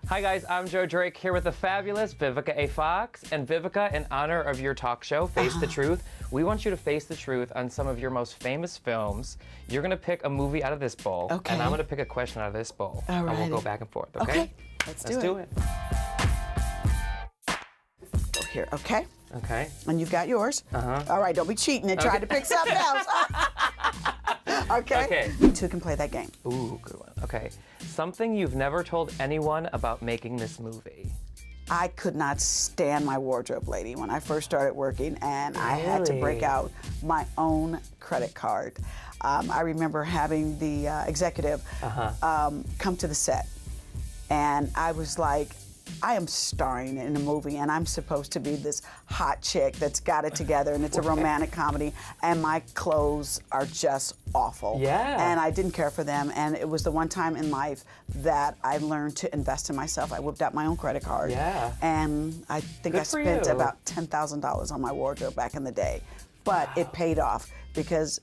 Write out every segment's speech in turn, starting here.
Hi guys, I'm Joe Drake here with the fabulous Vivica A. Fox. And Vivica, in honor of your talk show, Face the Truth, we want you to face the truth on some of your most famous films. You're gonna pick a movie out of this bowl, and I'm gonna pick a question out of this bowl. And we'll go back and forth, okay? Let's do it. Go here, okay? Okay. And you've got yours. All right, don't be cheating and trying to pick something else. Okay? You two can play that game. Ooh, good one. Okay. Something you've never told anyone about making this movie. I could not stand my wardrobe lady when I first started working, and I had to break out my own credit card. I remember having the executive come to the set, and I was like, I am starring in a movie, and I'm supposed to be this hot chick that's got it together, and it's a romantic comedy, and my clothes are just awful. And I didn't care for them, and it was the one time in life that I learned to invest in myself. I whipped out my own credit card, and I think I spent about $10,000 on my wardrobe back in the day. But it paid off because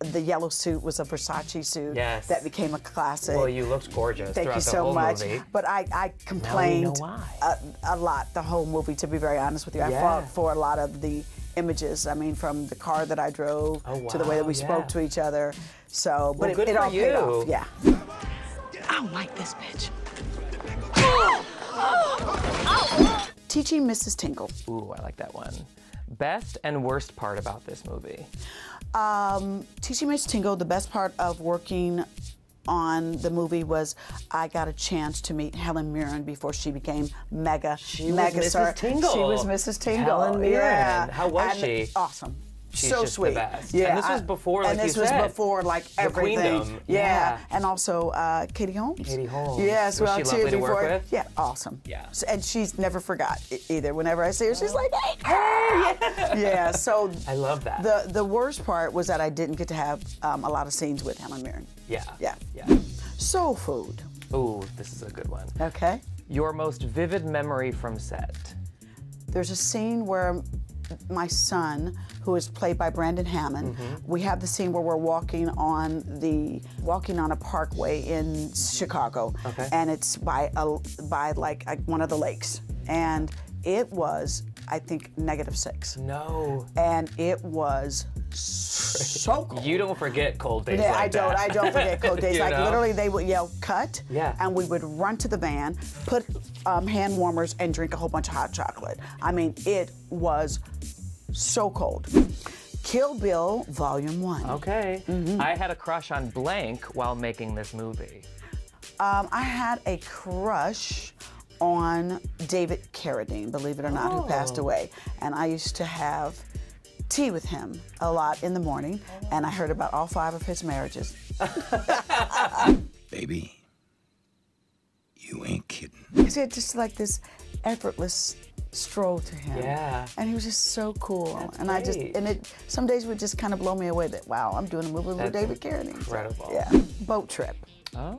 the yellow suit was a Versace suit that became a classic. Well, you looked gorgeous throughout the whole movie. But I complained a lot the whole movie, to be very honest with you. I fought for a lot of the images. I mean, from the car that I drove to the way that we spoke to each other. So, but it all paid off. Yeah. I don't like this bitch. Teaching Mrs. Tingle. Ooh, I like that one. Best and worst part about this movie? Teaching Mrs. Tingle, the best part of working on the movie was I got a chance to meet Helen Mirren before she became mega star. She was Mrs. Tingle. Helen Mirren. How was she? Awesome. She's so just sweet. The best. Yeah, and this was before, like and this you was said, before like everything. The queendom. Yeah, and also Katie Holmes. Katie Holmes. Yes, was she lovely to work with? Yeah, awesome. Yeah, and she's never forgot either. Whenever I see her, she's like, "Hey, yeah." So I love that. The worst part was that I didn't get to have a lot of scenes with Helen Mirren. Yeah. Soul food. Ooh, this is a good one. Okay. Your most vivid memory from set? There's a scene where my son, who is played by Brandon Hammond, we have the scene where we're walking on a parkway in Chicago, and it's by like one of the lakes, and it was, I think, -6. No. And it was so cold. You don't forget cold days like that. I don't forget cold days. Like know? Literally, they would yell, cut, and we would run to the van, put hand warmers, and drink a whole bunch of hot chocolate. I mean, it was so cold. Kill Bill Volume 1. Okay. I had a crush on blank while making this movie. I had a crush on David Carradine, believe it or not, who passed away. And I used to have tea with him a lot in the morning, and I heard about all 5 of his marriages. Baby, you ain't kidding. He had just like this effortless stroll to him. Yeah. And he was just so cool. That's and some days would just kind of blow me away that, wow, I'm doing a movie with David Carradine. Incredible. Yeah. Boat trip. Oh.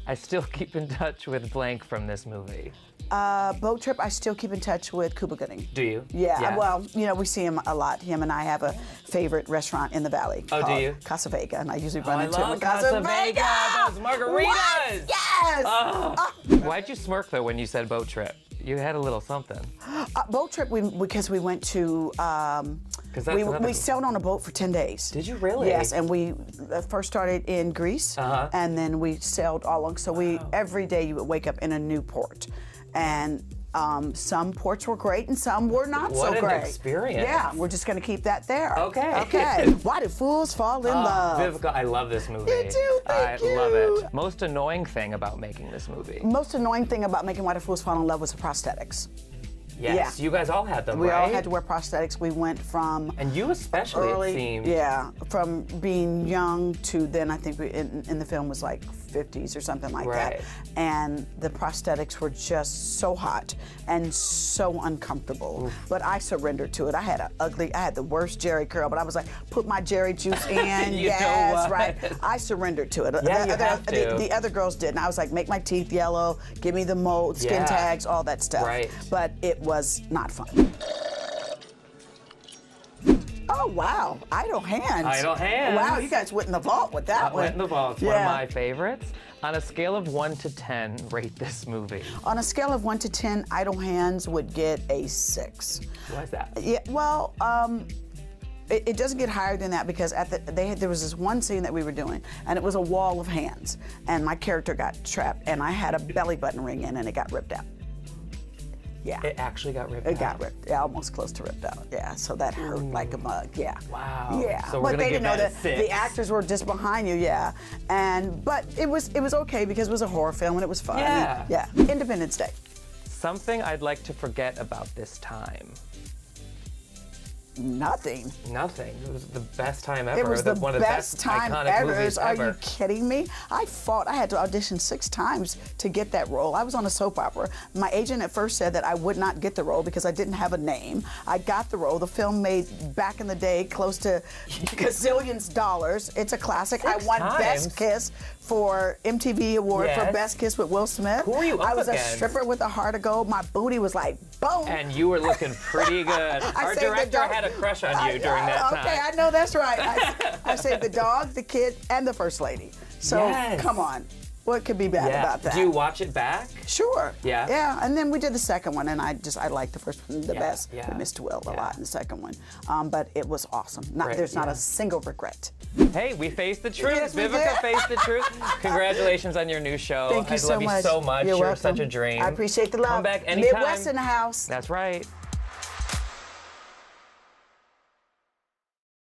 I still keep in touch with blank from this movie. Boat trip, I still keep in touch with Cuba Gooding. Do you? Yeah, well, you know, we see him a lot. Him and I have a favorite restaurant in the Valley called Casa Vega, and I usually run into him at Casa Vega. Those margaritas! What? Yes! Why'd you smirk, though, when you said boat trip? You had a little something. Boat trip, because we went to, we sailed on a boat for 10 days. Did you really? Yes, and we first started in Greece, and then we sailed all along. So every day you would wake up in a new port. And some ports were great and some were not so great. What an experience. Yeah, we're just going to keep that there. Okay. Okay. Why do fools fall in love? Vivica, I love this movie. You do? Thank you. I love it. Most annoying thing about making this movie? Most annoying thing about making Why Do Fools Fall in Love was the prosthetics. Yes, you guys all had them, We right? all had to wear prosthetics. We went from... And you especially, early, it seemed. Yeah, from being young to then I think in the film was like 50s or something like that. And the prosthetics were just so hot and so uncomfortable. But I surrendered to it. I had the worst Jerry curl, but I was like, put my Jerry juice in. Yes, right. I surrendered to it. The other girls didn't. I was like, make my teeth yellow, give me the mold, skin tags, all that stuff. But it was not fun. Oh, wow. Idle Hands. Idle Hands. Wow, you guys went in the vault with that one. Went in the vault. It's one of my favorites. On a scale of 1 to 10, rate this movie. On a scale of 1 to 10, Idle Hands would get a 6. Why is that? Yeah, well, it doesn't get higher than that because there was this one scene that we were doing, and it was a wall of hands, and my character got trapped, and I had a belly button ring in, and it got ripped out. Yeah. It actually got ripped out? It got ripped, yeah, almost close to ripped out, yeah. So that hurt like a mug, yeah. Wow. Yeah, So we're but they didn't know that a 6. the actors were just behind you, yeah. But it was okay because it was a horror film and it was fun. Yeah. Yeah. Independence Day. Something I'd like to forget about this time. Nothing. Nothing. It was the best time ever. It was one of the best time iconic ever. movies Are ever. you kidding me? I had to audition 6 times to get that role. I was on a soap opera. My agent at first said that I would not get the role because I didn't have a name. I got the role. The film made back in the day close to gazillions dollars. It's a classic. 6 I won times? Best Kiss for MTV Award for Yes. Best Kiss with Will Smith. Who were you up I was against? a stripper with a heart of gold. My booty was like boom. And you were looking pretty good. Our saved the director dog. had a crush on you during that time. Okay, I know that's right. I saved the dog, the kid, and the first lady. So Yes. come on, what could be bad about that? Do you watch it back? Sure. Yeah? Yeah, and then we did the second one, and I liked the first one the Yeah, best. yeah, We missed Will a yeah. lot in the second one, but it was awesome. There's not yeah. a single regret. Hey, we faced the truth. Yes, we Vivica did. faced the truth. Congratulations on your new show. Thank you I so love much. you so much. You're You're welcome. such a dream. I appreciate the love. Come back anytime. Midwest in the house. That's right.